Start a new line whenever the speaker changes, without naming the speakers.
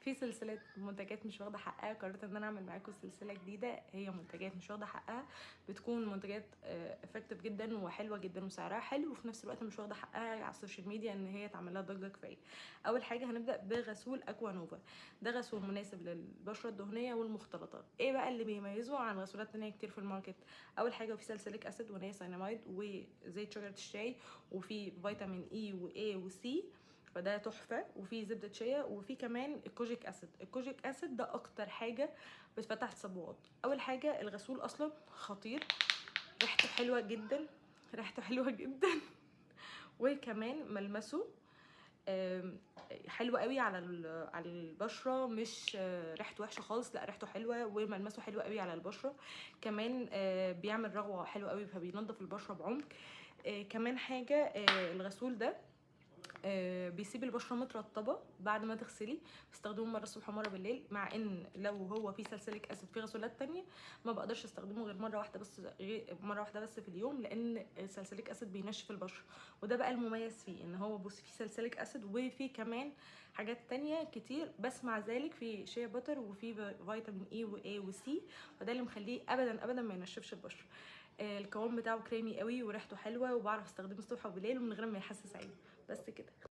في سلسله منتجات مش واخده حقها، قررت ان انا اعمل معاكم سلسله جديده هي منتجات مش واخده حقها، بتكون منتجات افكتيف جدا وحلوه جدا وسعرها حلو، وفي نفس الوقت مش واخده حقها على السوشيال ميديا ان هي تعمل لها ضجه كفايه. اول حاجه هنبدا بغسول اكوا نوفا. ده غسول مناسب للبشره الدهنيه والمختلطات. ايه بقى اللي بيميزه عن غسولات تانية كتير في الماركت؟ اول حاجه في ساليسيليك اسيد ونياسيناميد وزيت شجره الشاي، وفي فيتامين اي واي وسي، فده تحفه، وفي زبده شيا، وفي كمان الكوجيك اسيد. الكوجيك اسيد ده اكتر حاجه بتفتح التصبغات. اول حاجه الغسول اصلا خطير، ريحته حلوه جدا، ريحته حلوه جدا وكمان ملمسه حلو قوي على البشره، مش ريحته وحشه خالص، لا ريحته حلوه وملمسه حلو قوي على البشره. كمان بيعمل رغوه حلوه قوي، فبينضف البشره بعمق. كمان حاجه الغسول ده بيسيب البشره مترطبه بعد ما تغسلي، بستخدمه مره الصبح ومره بالليل، مع ان لو هو فيه ساليسيليك اسيد في غسولات تانية ما بقدرش استخدمه غير مره واحده بس، مره واحده بس في اليوم، لان الساليسيليك اسيد بينشف البشره. وده بقى المميز فيه، ان هو بصي فيه ساليسيليك اسيد وفيه كمان حاجات تانية كتير، بس مع ذلك في شيا باتر وفي فيتامين اي واي وسي، وده اللي مخليه ابدا ابدا ما ينشفش البشره. القوام بتاعه كريمي قوي وريحته حلوه، وبعرف استخدمه الصبح وبالليل ومن غير ما يحسس عيني. بس كده.